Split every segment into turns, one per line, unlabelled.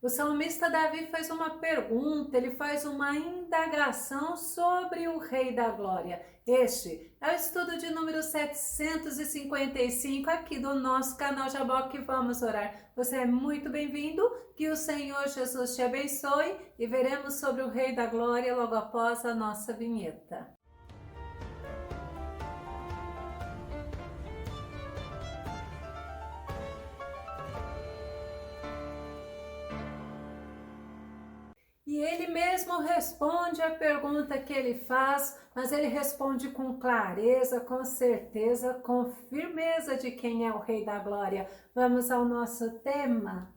O salmista Davi faz uma pergunta, ele faz uma indagação sobre o Rei da Glória. Este é o estudo de número 755 aqui do nosso canal Jaboque Vamos Orar. Você é muito bem-vindo, que o Senhor Jesus te abençoe e veremos sobre o Rei da Glória logo após a nossa vinheta. E ele mesmo responde a pergunta que ele faz, mas ele responde com clareza, com certeza, com firmeza de quem é o Rei da Glória. Vamos ao nosso tema.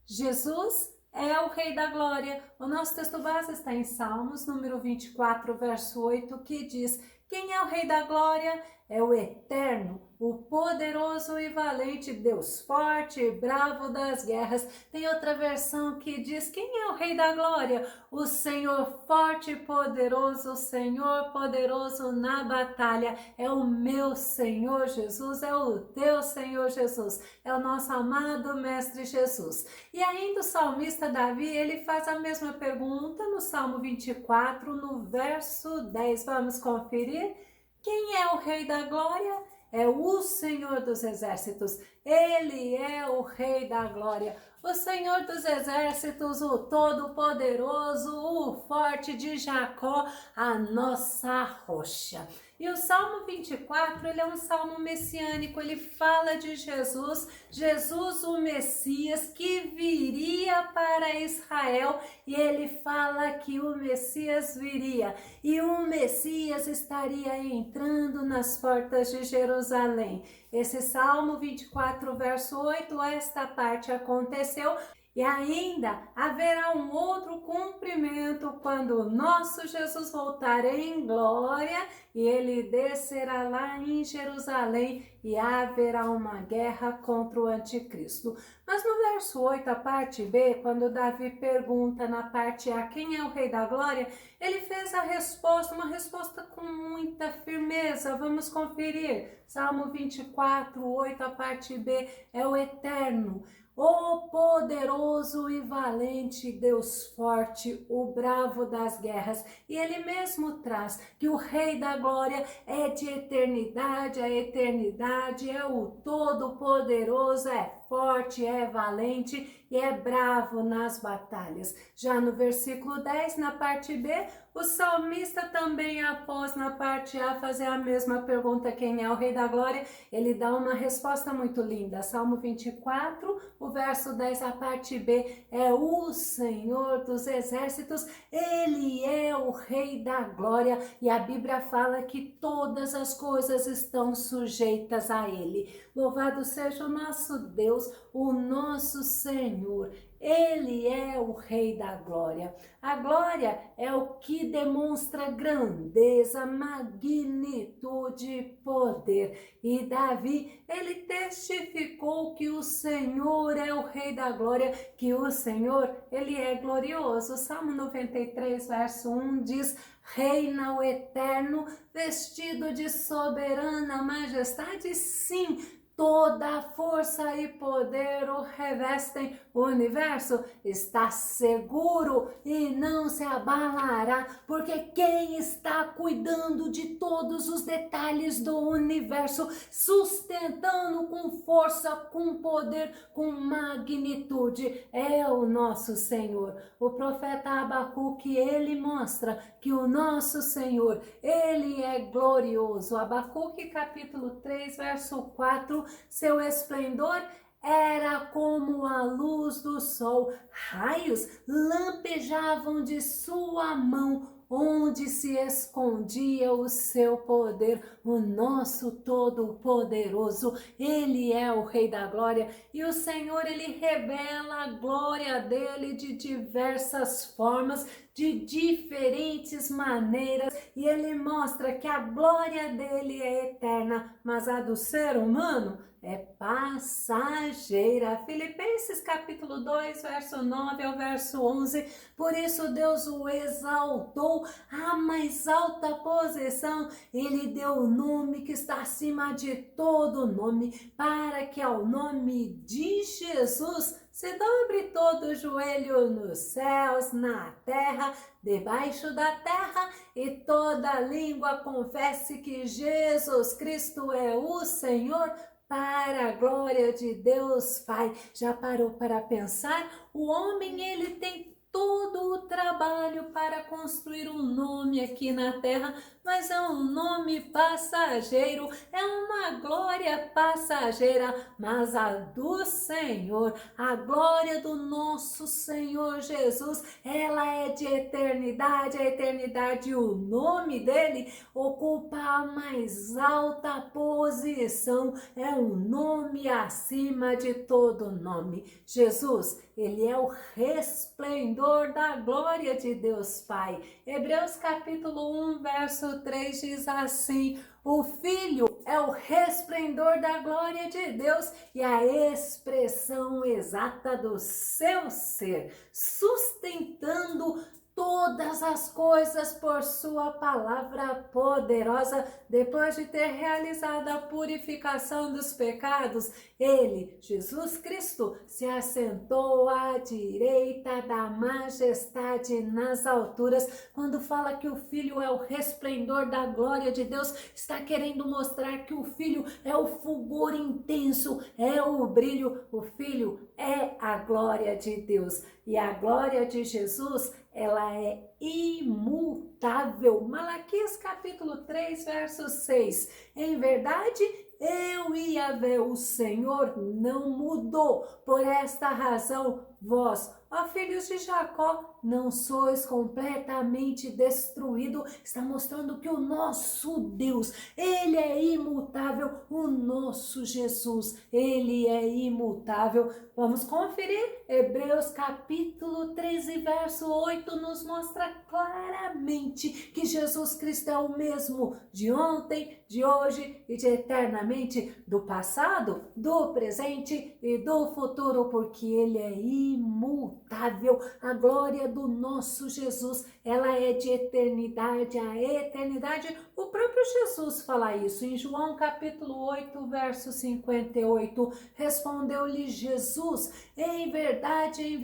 Jesus é o Rei da Glória. O nosso texto base está em Salmos, número 24, verso 8, que diz: quem é o Rei da Glória? É o eterno, o poderoso e valente Deus, forte e bravo das guerras. Tem outra versão que diz: quem é o Rei da Glória? O Senhor forte e poderoso, o Senhor poderoso na batalha. É o meu Senhor Jesus, é o teu Senhor Jesus, é o nosso amado Mestre Jesus. E ainda o salmista Davi, ele faz a mesma pergunta no Salmo 24, no verso 10. Vamos conferir? Quem é o Rei da Glória? É o Senhor dos Exércitos. Ele é o Rei da Glória. O Senhor dos Exércitos, o Todo-Poderoso, o Forte de Jacó, a nossa rocha. E o Salmo 24, ele é um salmo messiânico, ele fala de Jesus, Jesus o Messias que viria para Israel, e ele fala que o Messias viria, e o Messias estaria entrando nas portas de Jerusalém. Esse Salmo 24, verso 8, esta parte aconteceu. E ainda haverá um outro cumprimento quando o nosso Jesus voltar em glória e ele descerá lá em Jerusalém e haverá uma guerra contra o anticristo. Mas no verso 8, a parte B, quando Davi pergunta na parte A quem é o Rei da Glória, ele fez a resposta, uma resposta com muita firmeza. Vamos conferir. Salmo 24, 8, a parte B, é o eterno, o poderoso e valente Deus forte, o bravo das guerras. E ele mesmo traz que o Rei da Glória é de eternidade a eternidade, é o todo-poderoso, é forte, é valente e é bravo nas batalhas. Já no versículo 10, na parte B, o salmista também, após na parte A fazer a mesma pergunta, quem é o Rei da Glória, ele dá uma resposta muito linda. Salmo 24, o verso 10, a parte B, é o Senhor dos Exércitos, ele é o Rei da Glória, e a Bíblia fala que todas as coisas estão sujeitas a ele. Louvado seja o nosso Deus, o nosso Senhor. Ele é o Rei da Glória. A glória é o que demonstra grandeza, magnitude, poder. E Davi, ele testificou que o Senhor é o Rei da Glória, que o Senhor, ele é glorioso. Salmo 93, verso 1 diz: reina o eterno, vestido de soberana majestade. Sim, toda a força e poder o revestem. O universo está seguro e não se abalará, porque quem está cuidando de todos os detalhes do universo, sustentando com força, com poder, com magnitude, é o nosso Senhor. O profeta Abacuque, ele mostra que o nosso Senhor, ele é glorioso. Abacuque capítulo 3, verso 4, seu esplendor era como a luz do sol, raios lampejavam de sua mão, onde se escondia o seu poder. O nosso Todo-Poderoso, ele é o Rei da Glória, e o Senhor, ele revela a glória dele de diversas formas, de diferentes maneiras, e ele mostra que a glória dele é eterna, mas a do ser humano é passageira. Filipenses capítulo 2, verso 9 ao verso 11, por isso Deus o exaltou à mais alta posição, ele deu o nome que está acima de todo nome, para que ao nome de Jesus Se dobre todo o joelho nos céus, na terra, debaixo da terra, e toda língua confesse que Jesus Cristo é o Senhor, para a glória de Deus Pai. Já parou para pensar? O homem, ele tem todo o trabalho para construir um nome aqui na terra, mas é um nome passageiro, é uma glória passageira, mas a do Senhor, a glória do nosso Senhor Jesus, ela é de eternidade, a eternidade, o nome dele ocupa a mais alta posição, é um nome acima de todo nome. Jesus, ele é o resplendor da glória de Deus Pai. Hebreus capítulo 1, verso 3 diz assim: o Filho é o resplendor da glória de Deus e a expressão exata do seu ser, sustentando todas as coisas por sua palavra poderosa. Depois de ter realizado a purificação dos pecados, ele, Jesus Cristo, se assentou à direita da majestade nas alturas. Quando fala que o Filho é o resplendor da glória de Deus, está querendo mostrar que o Filho é o fulgor intenso, é o brilho. O Filho é a glória de Deus. E a glória de Jesus, ela é imutável. Malaquias capítulo 3, verso 6. Em verdade, eu e Yahvé, o Senhor, não mudou. Por esta razão, vós, ó filhos de Jacó, não sois completamente destruído. Está mostrando que o nosso Deus, ele é imutável. O nosso Jesus, ele é imutável. Vamos conferir? Hebreus capítulo 13, verso 8 nos mostra claramente que Jesus Cristo é o mesmo de ontem, de hoje e de eternamente, do passado, do presente e do futuro, porque ele é imutável. A glória do nosso Jesus, ela é de eternidade a eternidade. O próprio Jesus fala isso em João capítulo 8, verso 58. Respondeu-lhe Jesus: em verdade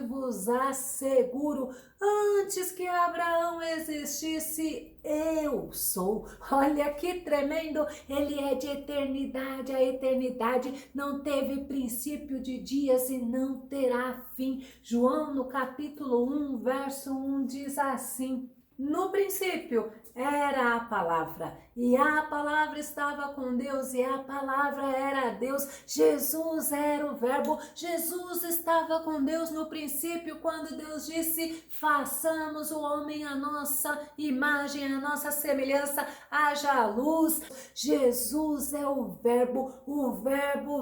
vos asseguro, antes que Abraão existisse, eu sou. Olha que tremendo, ele é de eternidade a eternidade, não teve princípio de dias e não terá fim. João no capítulo 1, verso 1 diz assim: no princípio era a palavra, e a palavra estava com Deus, e a palavra era Deus. Jesus era o verbo, Jesus estava com Deus no princípio, quando Deus disse: façamos o homem à nossa imagem, à nossa semelhança, haja luz. Jesus é o verbo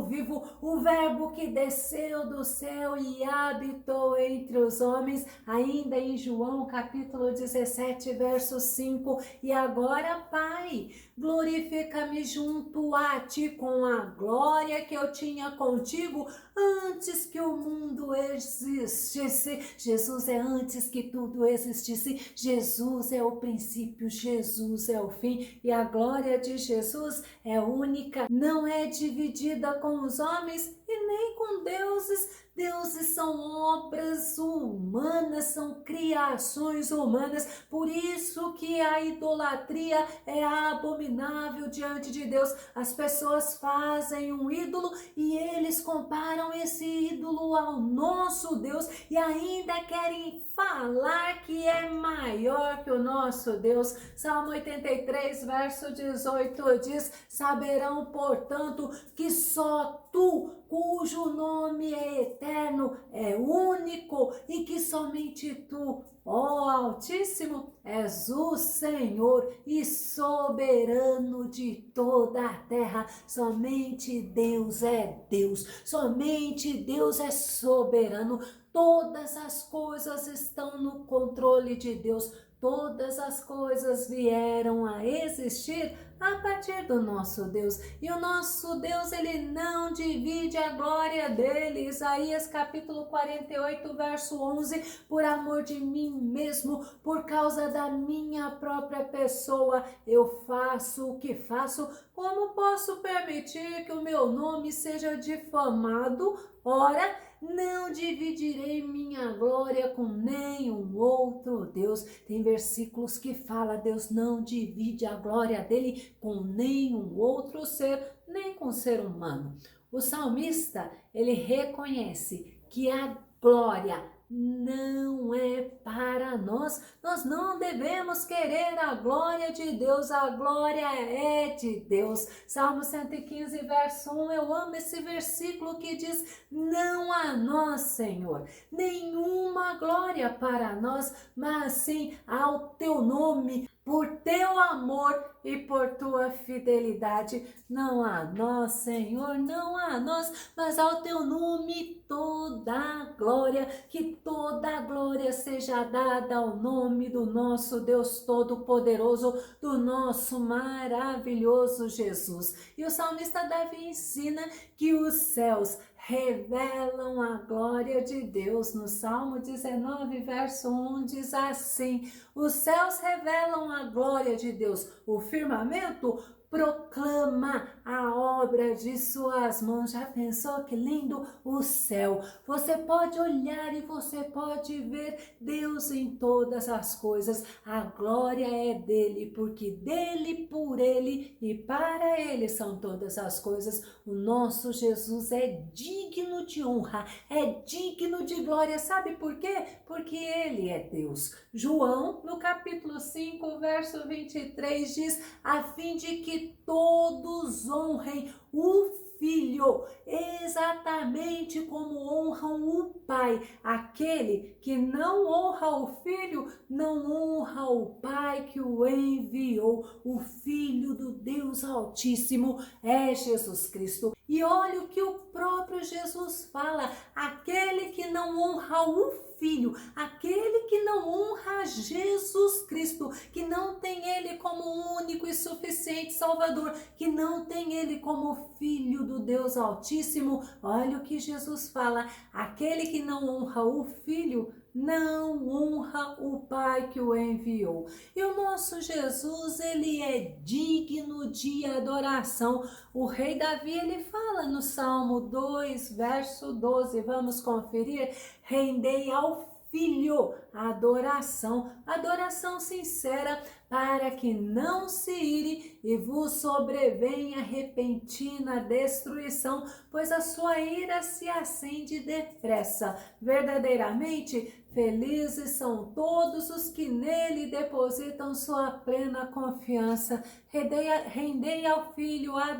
vivo, o verbo que desceu do céu e habitou entre os homens. Ainda em João capítulo 17, verso 5, e agora, Pai, glorifica-me junto a ti com a glória que eu tinha contigo antes que o mundo existisse. Jesus é antes que tudo existisse. Jesus é o princípio, Jesus é o fim, e a glória de Jesus é única, não é dividida com os homens e nem com deuses. Deuses são obras humanas, são criações humanas, por isso que a idolatria é abominável diante de Deus. As pessoas fazem um ídolo e eles comparam esse ídolo ao nosso Deus e ainda querem falar que é maior que o nosso Deus. Salmo 83, verso 18 diz: saberão, portanto, que só tu, cujo nome é eterno, é único, e que somente tu, ó Altíssimo, és o Senhor e soberano de toda a terra. Somente Deus é Deus, somente Deus é soberano. Todas as coisas estão no controle de Deus. Todas as coisas vieram a existir a partir do nosso Deus. E o nosso Deus, ele não divide a glória dele. Isaías capítulo 48, verso 11. Por amor de mim mesmo, por causa da minha própria pessoa, eu faço o que faço. Como posso permitir que o meu nome seja difamado? Ora, não dividirei minha glória com nenhum outro Deus. Tem versículos que fala, Deus não divide a glória dele com nenhum outro ser, nem com ser humano. O salmista, ele reconhece que a glória não é para nós. Nós não devemos querer a glória de Deus, a glória é de Deus. Salmo 115, verso 1, eu amo esse versículo que diz, não a nós, Senhor, nenhuma glória para nós, mas sim ao teu nome, por teu amor e por tua fidelidade. Não a nós, Senhor, não a nós, mas ao teu nome toda a glória, que toda a glória seja dada ao nome do nosso Deus Todo-Poderoso, do nosso maravilhoso Jesus. E o salmista Davi ensina que os céus revelam a glória de Deus. No Salmo 19, verso 1, diz assim, os céus revelam a glória de Deus, o firmamento proclama a obra de suas mãos. Já pensou que lindo o céu? Você pode olhar e você pode ver Deus em todas as coisas. A glória é dele, porque dele, por ele e para ele são todas as coisas. O nosso Jesus é digno de honra, é digno de glória. Sabe por quê? Porque ele é Deus. João, no capítulo 5, verso 23, diz, a fim de que todos honrem o Filho, exatamente como honram o Pai. Aquele que não honra o Filho, não honra o Pai que o enviou. O Filho do Deus Altíssimo é Jesus Cristo. E olha o que o próprio Jesus fala, aquele que não honra o Filho, aquele que não honra Jesus Cristo, que não tem ele como único e suficiente Salvador, que não tem ele como Filho do Deus Altíssimo, olha o que Jesus fala, aquele que não honra o Filho, não honra o Pai que o enviou. E o nosso Jesus, ele é digno de adoração. O rei Davi, ele fala no Salmo 2, verso 12, vamos conferir, rendei ao Filho adoração, adoração sincera, para que não se ire e vos sobrevenha repentina destruição, pois a sua ira se acende depressa. Verdadeiramente, felizes são todos os que nele depositam sua plena confiança. Rendei ao Filho a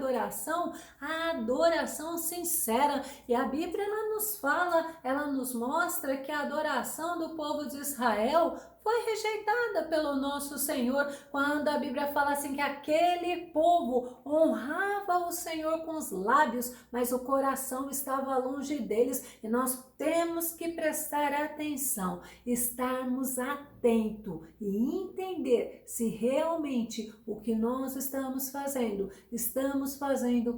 adoração sincera. E a Bíblia ela nos fala, ela nos mostra que a adoração do povo de Israel foi rejeitada pelo nosso Senhor, quando a Bíblia fala assim que aquele povo honrava o Senhor com os lábios, mas o coração estava longe deles, e nós temos que prestar atenção, estarmos atentos e entender se realmente o que nós estamos fazendo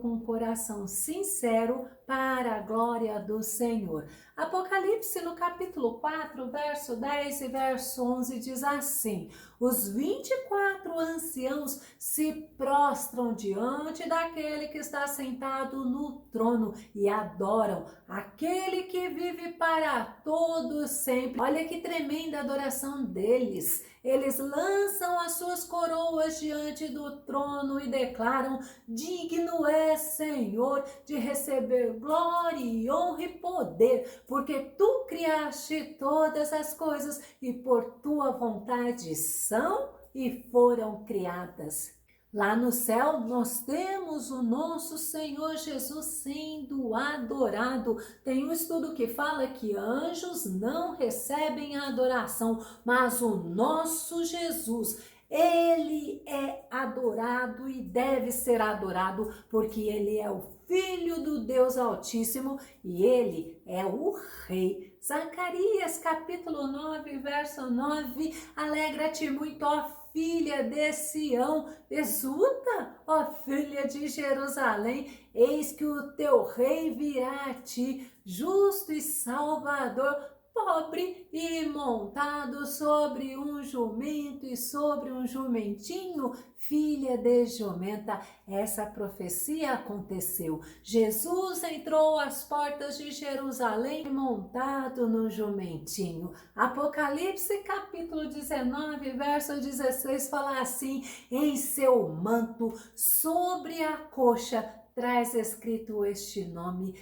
com o coração sincero para a glória do Senhor. Apocalipse no capítulo 4, verso 10 e verso 11 diz assim, os 24 anciãos se prostram diante daquele que está sentado no trono e adoram aquele que vive para todos sempre. Olha que tremenda adoração deles. Eles lançam as suas coroas diante do trono e declaram, digno é, Senhor, de receber glória e honra e poder, porque tu criaste todas as coisas e por tua vontade são e foram criadas. Lá no céu, nós temos o nosso Senhor Jesus sendo adorado. Tem um estudo que fala que anjos não recebem a adoração, mas o nosso Jesus, ele é adorado e deve ser adorado, porque ele é o Filho do Deus Altíssimo e ele é o Rei. Zacarias capítulo 9, verso 9, alegra-te muito, ó filha de Sião, exulta, ó filha de Jerusalém, eis que o teu rei virá a ti, justo e salvador, pobre e montado sobre um jumento e sobre um jumentinho, filha de jumenta. Essa profecia aconteceu. Jesus entrou às portas de Jerusalém montado no jumentinho. Apocalipse capítulo 19, verso 16 fala assim: em seu manto, sobre a coxa, traz escrito este nome: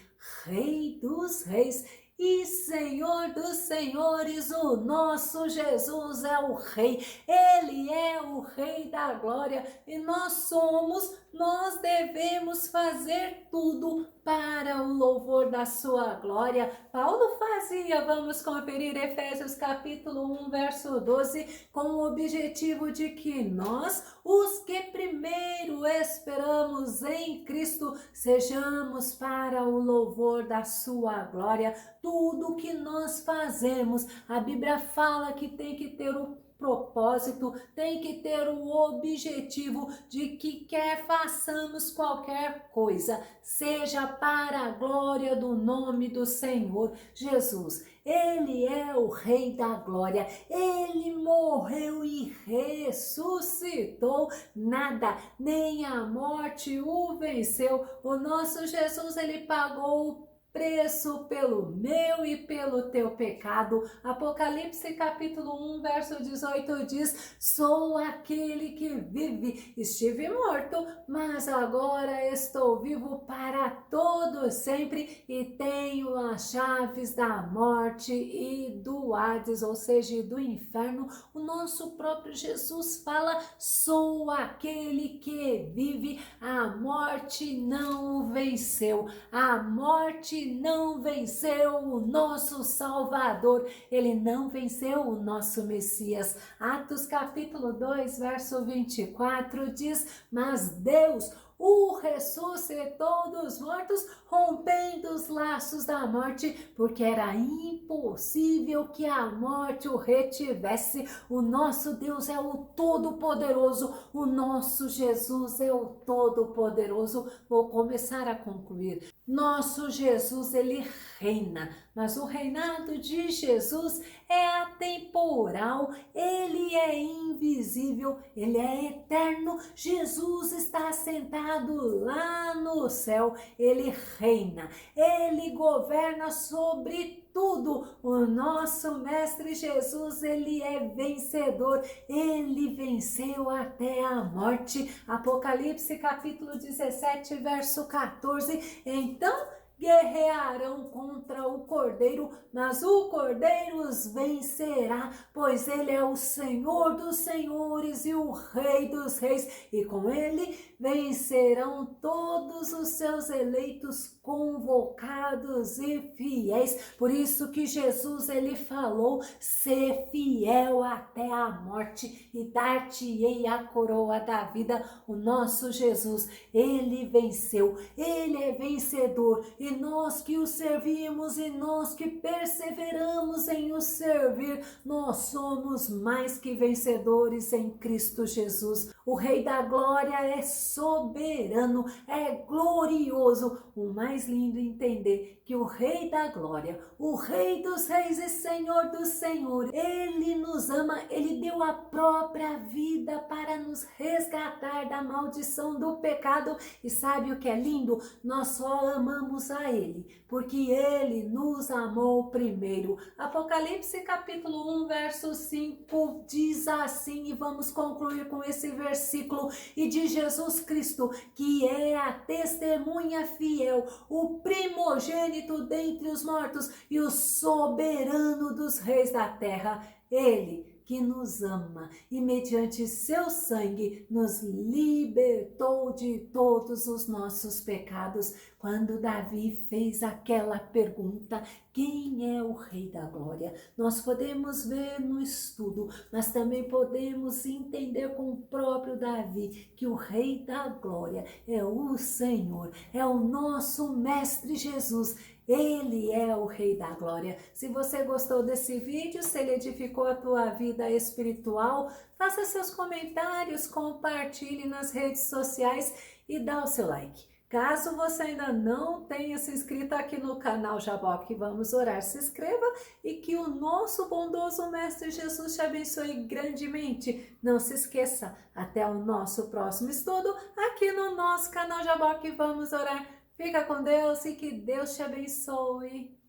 Rei dos Reis e Senhor dos Senhores. O nosso Jesus é o Rei, Ele é o Rei da glória e nós devemos fazer tudo para o louvor da sua glória. Paulo fazia, vamos conferir Efésios capítulo 1, verso 12, com o objetivo de que nós, os que primeiro esperamos em Cristo, sejamos para o louvor da sua glória. Tudo que nós fazemos, a Bíblia fala que tem que ter o propósito, tem que ter o objetivo de que quer façamos qualquer coisa, seja para a glória do nome do Senhor Jesus. Ele é o Rei da glória, Ele morreu e ressuscitou, nada, nem a morte o venceu. O nosso Jesus, Ele pagou o preço pelo meu e pelo teu pecado. Apocalipse capítulo 1, verso 18 diz: sou aquele que vive, estive morto, mas agora estou vivo para todo sempre e tenho as chaves da morte e do Hades, ou seja, do inferno. O nosso próprio Jesus fala: sou aquele que vive, a morte não o venceu, a morte não venceu o nosso Salvador, ele não venceu o nosso Messias. Atos capítulo 2, verso 24 diz: mas Deus o ressuscitou dos mortos, rompendo os laços da morte, porque era impossível que a morte o retivesse. O nosso Deus é o Todo-Poderoso, o nosso Jesus é o Todo-Poderoso. Vou começar a concluir. Nosso Jesus, ele reina, mas o reinado de Jesus é atemporal, ele é invisível, ele é eterno. Jesus está sentado lá no céu, ele reina, ele governa sobre tudo. O nosso mestre Jesus, ele é vencedor, ele venceu até a morte. Apocalipse capítulo 17, verso 14, então guerrearão contra o Cordeiro, mas o Cordeiro os vencerá, pois ele é o Senhor dos senhores e o Rei dos reis, e com ele vencerão todos os seus eleitos, convocados e fiéis. Por isso que Jesus, ele falou: ser fiel até a morte e dar-te-ei a coroa da vida. O nosso Jesus, ele venceu, ele é vencedor, e nós que o servimos e nós que perseveramos em o servir, nós somos mais que vencedores em Cristo Jesus. O Rei da glória é soberano, é glorioso. O mais lindo é entender que o Rei da glória, o Rei dos reis e Senhor dos senhores, ele nos ama, ele deu a própria vida para nos resgatar da maldição do pecado. E sabe o que é lindo? Nós só amamos a ele porque ele nos amou primeiro. Apocalipse capítulo 1, verso 5 diz assim, e vamos concluir com esse versículo: e de Jesus Cristo, que é a testemunha fiel, o primogênito dentre os mortos e o soberano dos reis da terra, ele que nos ama e mediante seu sangue nos libertou de todos os nossos pecados. Quando Davi fez aquela pergunta: quem é o Rei da glória? Nós podemos ver no estudo, mas também podemos entender com o próprio Davi que o Rei da glória é o Senhor, é o nosso Mestre Jesus. Ele é o Rei da glória. Se você gostou desse vídeo, se ele edificou a tua vida espiritual, faça seus comentários, compartilhe nas redes sociais e dá o seu like. Caso você ainda não tenha se inscrito aqui no canal Jaboque Vamos Orar, se inscreva e que o nosso bondoso Mestre Jesus te abençoe grandemente. Não se esqueça, até o nosso próximo estudo aqui no nosso canal Jaboque Vamos Orar. Fica com Deus e que Deus te abençoe.